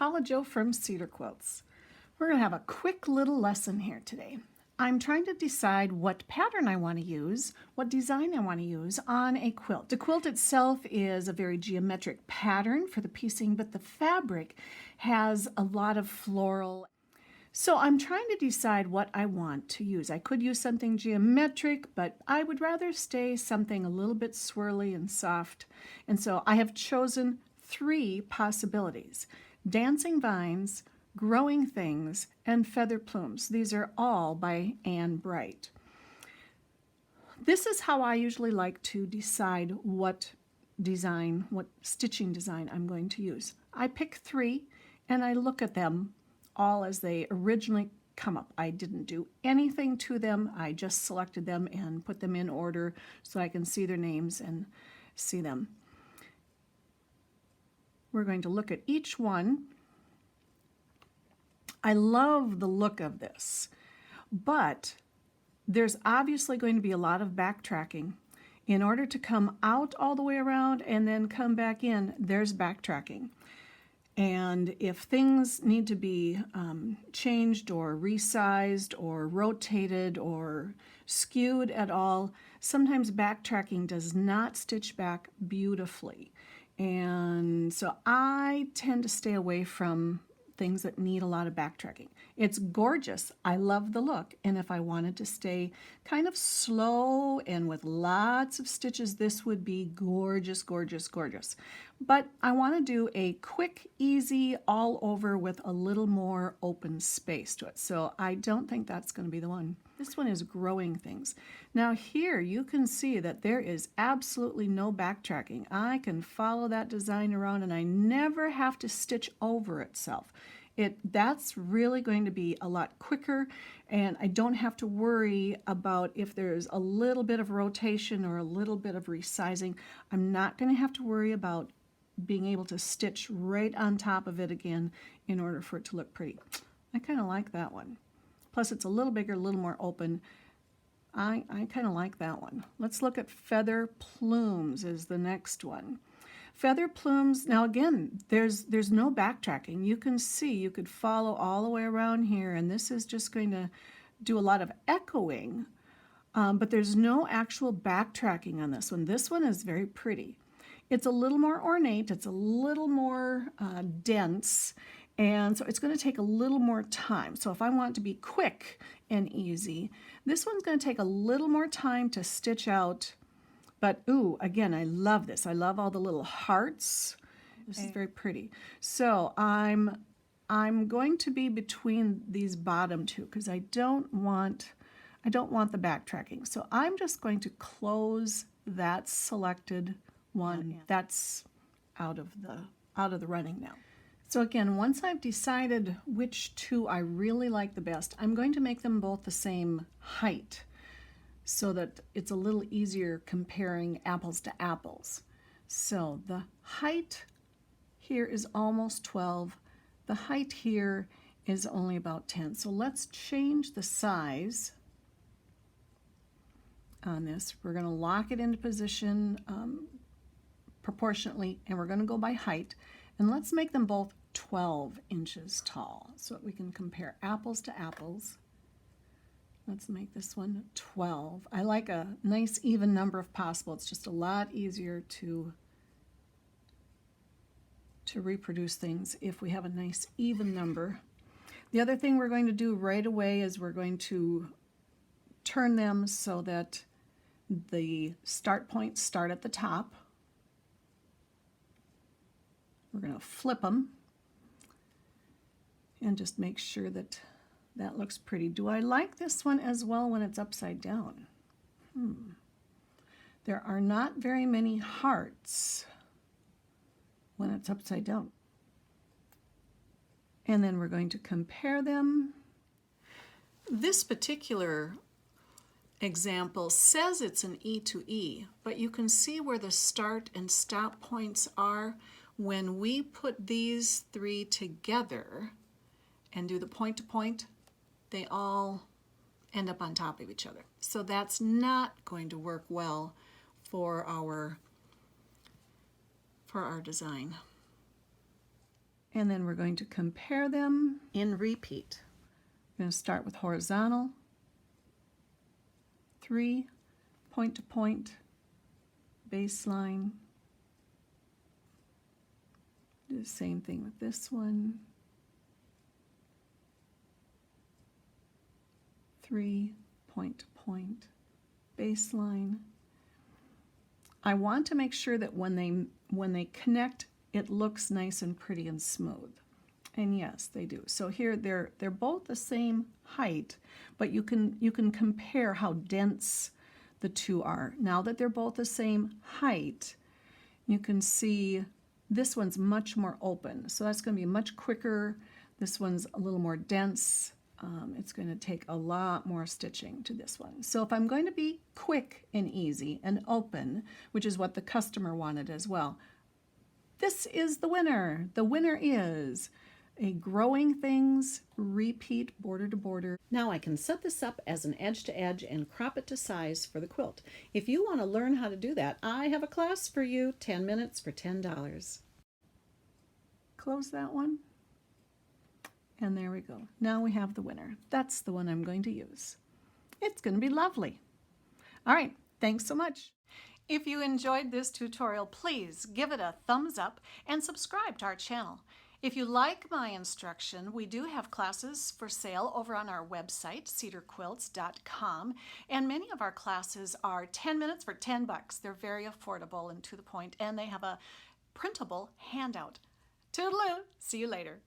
Paola Jo from Cedar Quilts. We're going to have a quick little lesson here today. I'm trying to decide what pattern I want to use, what design I want to use on a quilt. The quilt itself is a very geometric pattern for the piecing, but the fabric has a lot of floral. So I'm trying to decide what I want to use. I could use something geometric, but I would rather stay something a little bit swirly and soft. And so I have chosen 3 possibilities: dancing vines, growing things, and feather plumes. These are all by Anne Bright. This is how I usually like to decide what design, what stitching design I'm going to use. I pick 3 and I look at them all as they originally come up. I didn't do anything to them. I just selected them and put them in order so I can see their names and see them. We're going to look at each one. I love the look of this, but there's obviously going to be a lot of backtracking. In order to come out all the way around and then come back in, there's backtracking. And if things need to be changed or resized or rotated or skewed at all, sometimes backtracking does not stitch back beautifully. And so I tend to stay away from things that need a lot of backtracking. It's gorgeous. I love the look. And if I wanted to stay kind of slow and with lots of stitches, this would be gorgeous, gorgeous, gorgeous. But I want to do a quick, easy, all over with a little more open space to it. So I don't think that's going to be the one. This one is growing things. Now here you can see that there is absolutely no backtracking. I can follow that design around and I never have to stitch over itself. That's really going to be a lot quicker, and I don't have to worry about if there's a little bit of rotation or a little bit of resizing. I'm not going to have to worry about being able to stitch right on top of it again in order for it to look pretty. I kind of like that one. Plus it's a little bigger, a little more open. I kind of like that one. Let's look at feather plumes is the next one. Feather plumes, now again, there's no backtracking. You can see, you could follow all the way around here, and this is just going to do a lot of echoing, but there's no actual backtracking on this one. This one is very pretty. It's a little more ornate, it's a little more dense, and so it's going to take a little more time. So if I want it to be quick and easy, this one's going to take a little more time to stitch out. But ooh, again, I love this. I love all the little hearts. This is very pretty. So I'm going to be between these bottom 2 because I don't want the backtracking. So I'm just going to close that selected one. That's out of the running now. So again, once I've decided which 2 I really like the best, I'm going to make them both the same height, so that it's a little easier comparing apples to apples. So the height here is almost 12. The height here is only about 10. So let's change the size on this. We're going to lock it into position proportionately, and we're going to go by height. And let's make them both 12 inches tall so that we can compare apples to apples. Let's make this one 12. I like a nice even number if possible. It's just a lot easier to reproduce things if we have a nice even number. The other thing we're going to do right away is we're going to turn them so that the start points start at the top. We're going to flip them and just make sure that that looks pretty. Do I like this one as well when it's upside down? There are not very many hearts when it's upside down. And then we're going to compare them. This particular example says it's an E2E, but you can see where the start and stop points are. When we put these 3 together and do the point to point, they all end up on top of each other. So that's not going to work well for our design. and then we're going to compare them in repeat. We're going to start with horizontal, 3, point to point, baseline. Do the same thing with this one. 3, point to point, baseline. I want to make sure that when they connect, it looks nice and pretty and smooth. And yes, they do. So here they're both the same height, but you can compare how dense the two are. Now that they're both the same height, you can see this one's much more open. So that's going to be much quicker. This one's a little more dense. It's going to take a lot more stitching to this one. So if I'm going to be quick and easy and open, which is what the customer wanted as well, this is the winner. The winner is a Growing Things repeat border to border. Now I can set this up as an edge to edge and crop it to size for the quilt. If you want to learn how to do that, I have a class for you, 10 minutes for $10. Close that one. And there we go. Now we have the winner. That's the one I'm going to use. It's going to be lovely. All right, thanks so much. If you enjoyed this tutorial, please give it a thumbs up and subscribe to our channel. If you like my instruction, we do have classes for sale over on our website, cedarquilts.com, and many of our classes are 10 minutes for $10. They're very affordable and to the point, and they have a printable handout. Toodaloo! See you later.